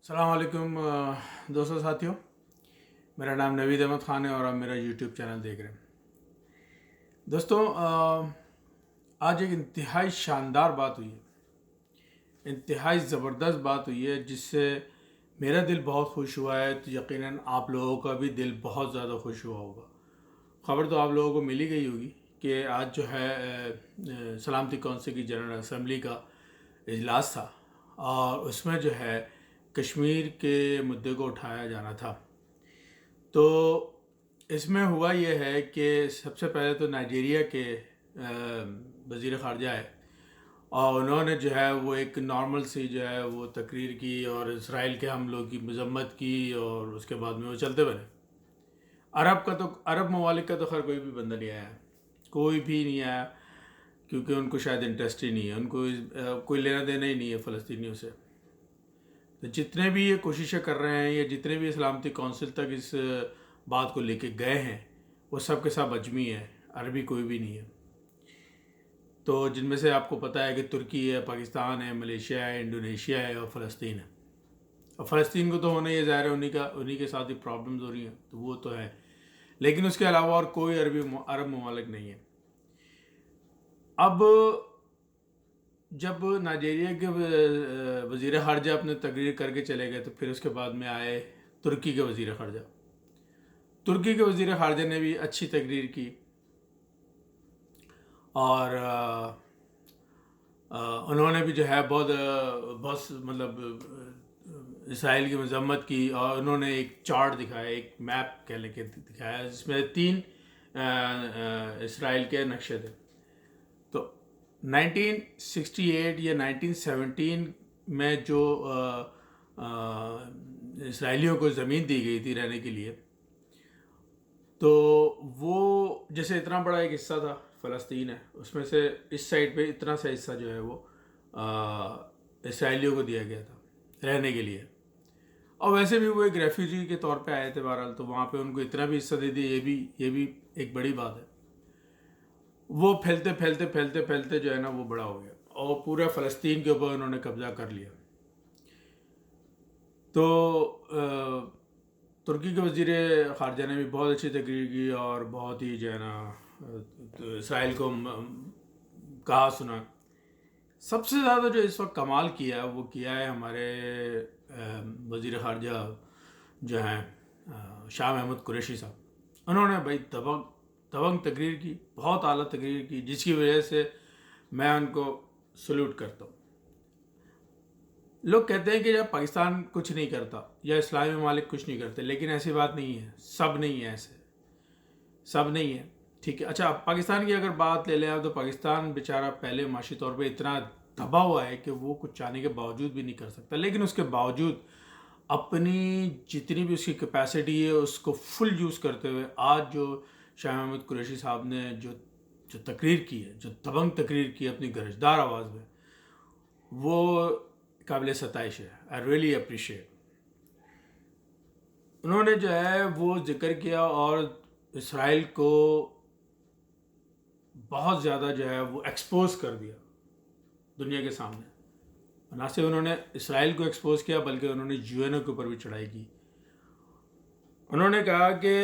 अस्सलाम वालेकुम दोस्तों साथियों, मेरा नाम नवीद अहमद ख़ान है और आप मेरा यूट्यूब चैनल देख रहे हैं। दोस्तों आज एक इंतहाई शानदार बात हुई है, इंतहाई ज़बरदस्त बात हुई है जिससे मेरा दिल बहुत खुश हुआ है, तो यकीनन आप लोगों का भी दिल बहुत ज़्यादा खुश हुआ होगा। ख़बर तो आप लोगों को मिल ही गई होगी कि आज जो है सलामती कौंसिल की जनरल असम्बली का इजलास था और उसमें जो है कश्मीर के मुद्दे को उठाया जाना था। तो इसमें हुआ यह है कि सबसे पहले तो नाइजीरिया के वज़ीर ख़ारजा है और उन्होंने जो है वो एक नॉर्मल सी जो है वो तकरीर की और इसराइल के हमलों की मज़म्मत की और उसके बाद में वो चलते बने। अरब ममालिक का तो खैर कोई भी बंदा नहीं आया, कोई भी नहीं आया, क्योंकि उनको शायद इंटरेस्ट ही नहीं है, उनको कोई लेना देना ही नहीं है फ़लस्तीनियों से। तो जितने भी ये कोशिशें कर रहे हैं या जितने भी सलामती कौंसिल तक इस बात को लेके गए हैं वो सब के सब अजमी है, अरबी कोई भी नहीं है। तो जिनमें से आपको पता है कि तुर्की है, पाकिस्तान है, मलेशिया है, इंडोनेशिया है और फ़लस्तीन है। और फ़लस्तीन को तो होना ही ज़ाहिर है, उन्हीं के साथ ही प्रॉब्लम्स हो रही हैं, तो वो तो है, लेकिन उसके अलावा और कोई अरब ममालिक नहीं है। अब जब नाइजीरिया के वज़ीर ख़ारजा अपने तकरीर करके चले गए तो फिर उसके बाद में आए तुर्की के वज़ीर ख़ारजा। तुर्की के वज़ीर ख़ारजा ने भी अच्छी तकरीर की और उन्होंने भी जो है बहुत मतलब इसराइल की मज़म्मत की और उन्होंने एक चार्ट दिखाया, एक मैप कह लेके दिखाया जिसमें 3 इसराइल के नक्शे थे। तो 1968 या 1917 में जो इसराइलियों को ज़मीन दी गई थी रहने के लिए, तो वो जैसे इतना बड़ा एक हिस्सा था फ़लस्तीन है, उसमें से इस साइड पे इतना सा हिस्सा जो है वो इसराइलियों को दिया गया था रहने के लिए। और वैसे भी वो एक रेफ्यूजी के तौर पे आए थे बहरहाल, तो वहाँ पे उनको इतना भी हिस्सा दे दिया, ये भी एक बड़ी बात है। वो फैलते जो है ना वो बड़ा हो गया और पूरा फ़लस्तीन के ऊपर उन्होंने कब्ज़ा कर लिया। तो तुर्की के वज़ीर ख़ारजा ने भी बहुत अच्छी तकरीर की और बहुत ही जो है ना तो इसराइल को कहा सुना। सबसे ज़्यादा जो इस वक्त कमाल किया वो किया है हमारे वज़ीर ख़ारजा जो हैं शाह महमूद कुरैशी साहब। उन्होंने भाई दबंग तकरीर की, बहुत आला तकरीर की, जिसकी वजह से मैं उनको सल्यूट करता हूँ। लोग कहते हैं कि जब पाकिस्तान कुछ नहीं करता या इस्लामी ममालिक कुछ नहीं करते, लेकिन ऐसी बात नहीं है, सब नहीं है, ऐसे सब नहीं है, ठीक है। अच्छा, पाकिस्तान की अगर बात ले लें आप, तो पाकिस्तान बेचारा पहले माशी तौर पे इतना दबा हुआ है कि वो कुछ चाहने के बावजूद भी नहीं कर सकता, लेकिन उसके बावजूद अपनी जितनी भी उसकी कैपेसिटी है उसको फुल यूज़ करते हुए आज जो शाह महमूद कुरैशी साहब ने जो तकरीर की है, जो दबंग तकरीर की अपनी गरजदार आवाज़ में, वो काबिल सताइश है। I really appreciate. उन्होंने जो है वो जिक्र किया और इसराइल को बहुत ज़्यादा जो है वो एक्सपोज कर दिया दुनिया के सामने। ना सिर्फ उन्होंने इसराइल को एक्सपोज किया बल्कि उन्होंने यूएनओ के ऊपर भी चढ़ाई की। उन्होंने कहा कि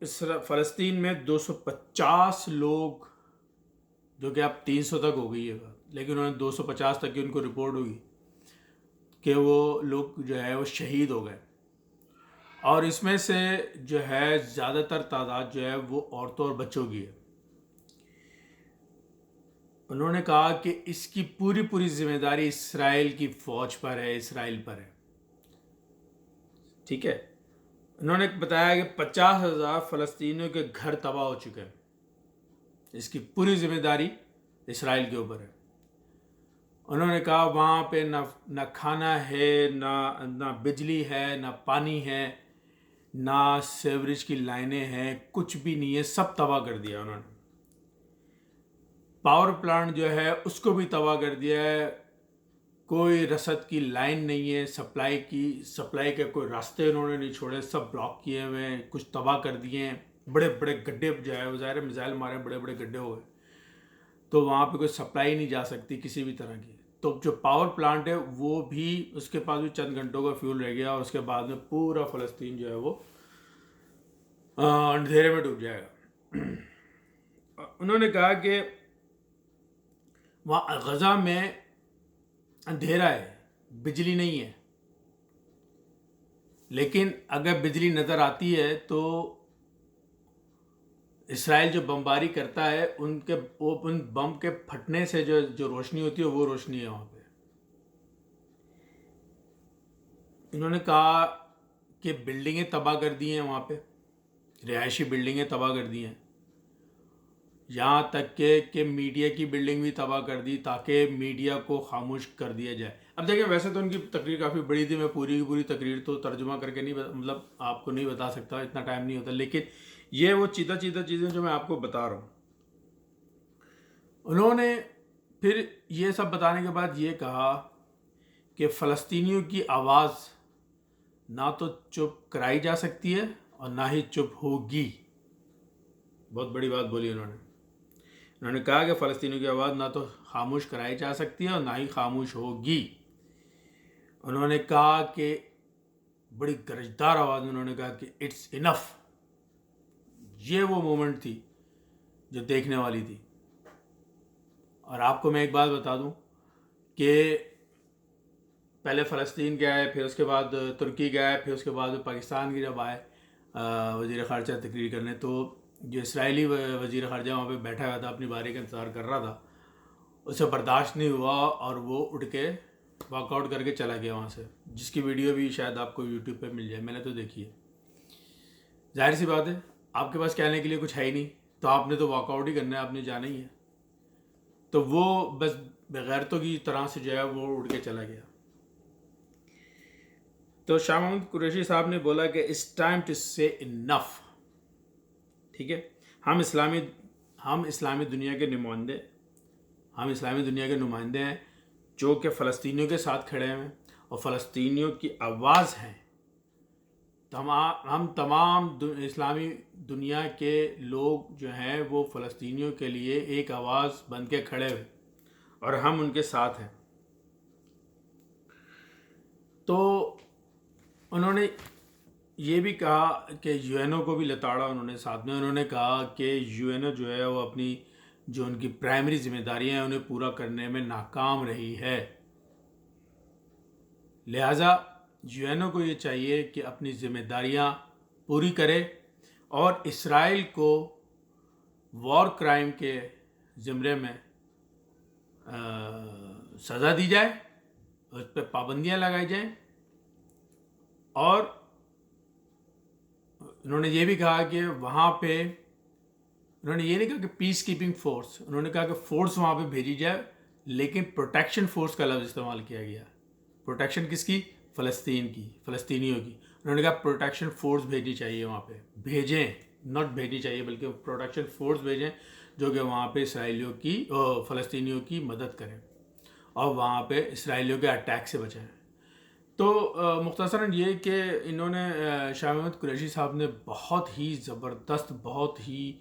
फ़लस्तीन में 250 लोग, जो कि अब 300 तक हो गई है बात, लेकिन उन्होंने 250 तक की उनको रिपोर्ट हुई कि वो लोग जो है वो शहीद हो गए और इसमें से जो है ज़्यादातर तादाद जो है वो औरतों और बच्चों की है। उन्होंने कहा कि इसकी पूरी जिम्मेदारी इसराइल की फ़ौज पर है, इसराइल पर है, ठीक है। उन्होंने बताया कि 50,000 फ़लस्तीनियों के घर तबाह हो चुके हैं, इसकी पूरी जिम्मेदारी इसराइल के ऊपर है। उन्होंने कहा वहाँ पे ना खाना है, ना बिजली है, ना पानी है, ना सीवरेज की लाइनें हैं, कुछ भी नहीं है, सब तबाह कर दिया उन्होंने। पावर प्लांट जो है उसको भी तबाह कर दिया है, कोई रसद की लाइन नहीं है, सप्लाई के कोई रास्ते उन्होंने नहीं छोड़े, सब ब्लॉक किए हुए हैं, कुछ तबाह कर दिए हैं। बड़े बड़े गड्ढे जो है ज़ाहिर मिसाइल मारे, बड़े बड़े गड्ढे हो गए, तो वहाँ पे कोई सप्लाई नहीं जा सकती किसी भी तरह की। تو جو پاور پلانٹ ہے وہ بھی اس کے پاس بھی چند گھنٹوں کا فیول رہ گیا، اور اس کے بعد میں پورا فلسطین جو ہے وہ اندھیرے میں ڈوب جائے گا۔ انہوں نے کہا کہ وہاں غزہ میں اندھیرا ہے، بجلی نہیں ہے، لیکن اگر بجلی نظر آتی ہے تو اسرائیل جو بمباری کرتا ہے ان بم کے پھٹنے سے جو روشنی ہوتی ہے وہ روشنی ہے وہاں پہ۔ انہوں نے کہا کہ بلڈنگیں تباہ کر دی ہیں، وہاں پہ رہائشی بلڈنگیں تباہ کر دی ہیں، یہاں تک کہ میڈیا کی بلڈنگ بھی تباہ کر دی تاکہ میڈیا کو خاموش کر دیا جائے۔ اب دیکھیں، ویسے تو ان کی تقریر کافی بڑی تھی، میں پوری کی پوری تقریر تو ترجمہ کر کے نہیں مطلب آپ کو نہیں بتا سکتا، اتنا ٹائم نہیں ہوتا، لیکن یہ وہ چیدہ چیزیں جو میں آپ کو بتا رہا ہوں۔ انہوں نے پھر یہ سب بتانے کے بعد یہ کہا کہ فلسطینیوں کی آواز نہ تو چپ کرائی جا سکتی ہے اور نہ ہی چپ ہوگی۔ بہت بڑی بات بولی انہوں نے کہا کہ فلسطینیوں کی آواز نہ تو خاموش کرائی جا سکتی ہے اور نہ ہی خاموش ہوگی۔ انہوں نے کہا کہ بڑی گرجدار آواز میں انہوں نے کہا کہ اٹس انف۔ یہ وہ مومنٹ تھی جو دیکھنے والی تھی۔ اور آپ کو میں ایک بات بتا دوں کہ پہلے فلسطین گیا ہے، پھر اس کے بعد ترکی گیا ہے، پھر اس کے بعد پاکستان کی جب آئے وزیر خارجہ تقریر کرنے، تو جو اسرائیلی وزیر خارجہ وہاں پہ بیٹھا ہوا تھا، اپنی باری کا انتظار کر رہا تھا، اسے برداشت نہیں ہوا اور وہ اٹھ کے واک آؤٹ کر کے چلا گیا وہاں سے، جس کی ویڈیو بھی شاید آپ کو یوٹیوب پہ مل جائے، میں نے تو دیکھی ہے۔ ظاہر سی بات ہے، آپ کے پاس کہنے کے لیے کچھ ہے ہی نہیں، تو آپ نے تو واک آؤٹ ہی کرنا ہے، آپ نے جانا ہی ہے۔ تو وہ بس بغیرتوں کی طرح سے جو ہے وہ اڑ کے چلا گیا۔ تو شاہ محمود قریشی صاحب نے بولا کہ اٹس ٹائم ٹو سے انف۔ ٹھیک ہے، ہم اسلامی دنیا کے نمائندے ہیں جو کہ فلسطینیوں کے ساتھ کھڑے ہیں اور فلسطینیوں کی آواز ہیں۔ ہم تمام اسلامی دنیا کے لوگ جو ہیں وہ فلسطینیوں کے لیے ایک آواز بن کے کھڑے ہوئے اور ہم ان کے ساتھ ہیں۔ تو انہوں نے یہ بھی کہا کہ یو این او کو بھی لتاڑا انہوں نے ساتھ میں۔ انہوں نے کہا کہ یو این او جو ہے وہ اپنی جو ان کی پرائمری ذمہ داریاں ہیں انہیں پورا کرنے میں ناکام رہی ہے، لہٰذا یو این او کو یہ چاہیے کہ اپنی ذمہ داریاں پوری کرے اور اسرائیل کو وار کرائم کے زمرے میں سزا دی جائے، اس پہ پابندیاں لگائی جائیں۔ اور انہوں نے یہ بھی کہا کہ وہاں پہ انہوں نے یہ نہیں کہا کہ پیس کیپنگ فورس، انہوں نے کہا کہ فورس وہاں پہ بھیجی جائے، لیکن پروٹیکشن فورس کا لفظ استعمال کیا گیا۔ پروٹیکشن کس کی؟ فلسطینیوں کی۔ انہوں نے کہا پروٹیکشن فورس بھیجنی چاہیے وہاں پہ، بھیجیں، ناٹ بھیجنی چاہیے بلکہ پروٹیکشن فورس بھیجیں جو کہ وہاں پہ فلسطینیوں کی مدد کریں اور وہاں پہ اسرائیلیوں کے اٹیک سے بچائیں۔ تو مختصراً یہ کہ انہوں نے شاہ محمود قریشی صاحب نے بہت ہی زبردست، بہت ہی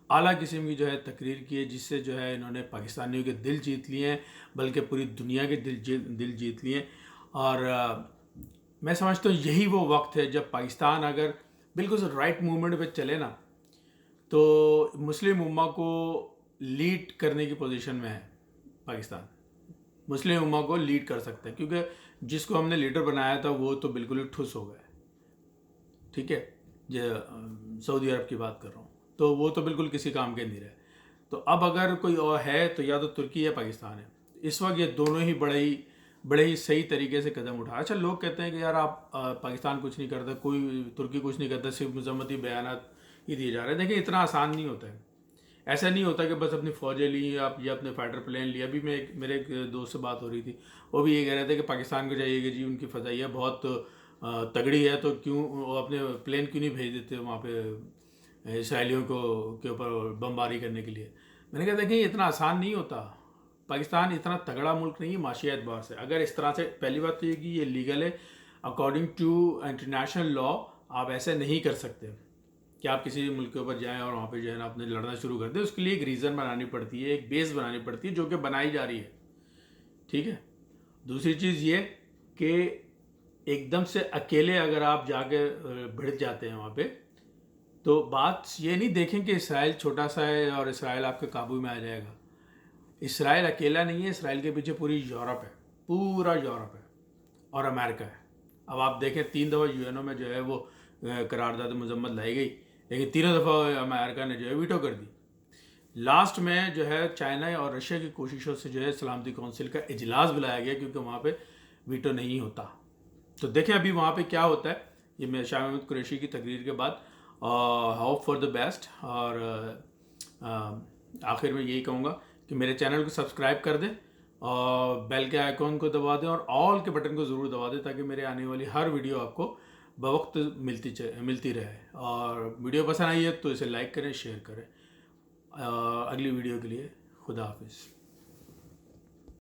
اعلیٰ قسم کی جو ہے تقریر کی ہے، جس سے جو ہے انہوں نے پاکستانیوں کے دل جیت لیے ہیں، بلکہ پوری دنیا کے دل جیت لیے ہیں۔ اور میں سمجھتا ہوں یہی وہ وقت ہے جب پاکستان اگر بالکل رائٹ موومنٹ پہ چلے نا تو مسلم امہ کو لیڈ کرنے کی پوزیشن میں ہے۔ پاکستان مسلم امہ کو لیڈ کر سکتا ہے، کیونکہ جس کو ہم نے لیڈر بنایا تھا وہ تو بالکل ہی ٹھس ہو گئے۔ ٹھیک ہے، سعودی عرب کی بات کر رہا ہوں، تو وہ تو بالکل کسی کام کے نہیں رہے۔ تو اب اگر کوئی اور ہے تو یا تو ترکی یا پاکستان ہے۔ اس وقت یہ دونوں ہی بڑے ہی صحیح طریقے سے قدم اٹھا۔ اچھا، لوگ کہتے ہیں کہ یار آپ پاکستان کچھ نہیں کرتا، کوئی ترکی کچھ نہیں کرتا، صرف مذمتی بیانات ہی دیے جا رہے ہیں۔ دیکھیں، اتنا آسان نہیں ہوتا ہے، ایسا نہیں ہوتا کہ بس اپنی فوجیں لی آپ یا اپنے فائٹر پلین لی۔ ابھی میرے ایک دوست سے بات ہو رہی تھی، وہ بھی یہ کہہ رہے تھے کہ پاکستان کو چاہیے کہ جی ان کی فضائیہ بہت تگڑی ہے، تو کیوں وہ اپنے پلین کیوں نہیں بھیج دیتے وہاں پہ اسرائیلیوں کے اوپر بمباری کرنے کے لیے۔ میں نے کہا دیکھیں، اتنا آسان نہیں ہوتا، پاکستان اتنا تگڑا ملک نہیں ہے معاشی اعتبار سے۔ اگر اس طرح سے، پہلی بات تو یہ کہ یہ لیگل ہے، اکارڈنگ ٹو انٹرنیشنل لا آپ ایسے نہیں کر سکتے کہ آپ کسی ملک کے اوپر جائیں اور وہاں پہ جو ہے نا اپنے لڑنا شروع کر دیں۔ اس کے لیے ایک ریزن بنانی پڑتی ہے، ایک بیس بنانی پڑتی ہے، جو کہ بنائی جا رہی ہے۔ ٹھیک ہے، दूसरी चीज़ ये कि एकदम से अकेले अगर आप जाके भिड़ जाते हैं वहाँ पे, तो बात ये नहीं देखें कि इसराइल छोटा सा है और इसराइल आपके काबू में आ जाएगा। इसराइल अकेला नहीं है, इसराइल के पीछे पूरी यूरोप है, पूरा यूरोप है और अमेरिका है। अब आप देखें 3 दफ़ा यूएनओ में जो है वो करारदाद मजम्मत लाई गई, लेकिन तीनों दफ़ा अमेरिका ने जो है वीटो कर दी। लास्ट में जो है चाइना और रशिया की कोशिशों से जो है सलामती कौंसिल का इजलास बुलाया गया, क्योंकि वहाँ पे वीटो नहीं होता। तो देखें अभी वहाँ पे क्या होता है। ये मैं शाह महमूद कुरैशी की तकरीर के बाद होप फॉर द बेस्ट। और आखिर में यही कहूँगा कि मेरे चैनल को सब्सक्राइब कर दें और बेल के आइकॉन को दबा दें और ऑल के बटन को ज़रूर दबा दें, ताकि मेरे आने वाली हर वीडियो आपको बवक्त मिलती रहे। और वीडियो पसंद आई है तो इसे लाइक करें, शेयर करें। अगली वीडियो के लिए खुदा हाफिज़।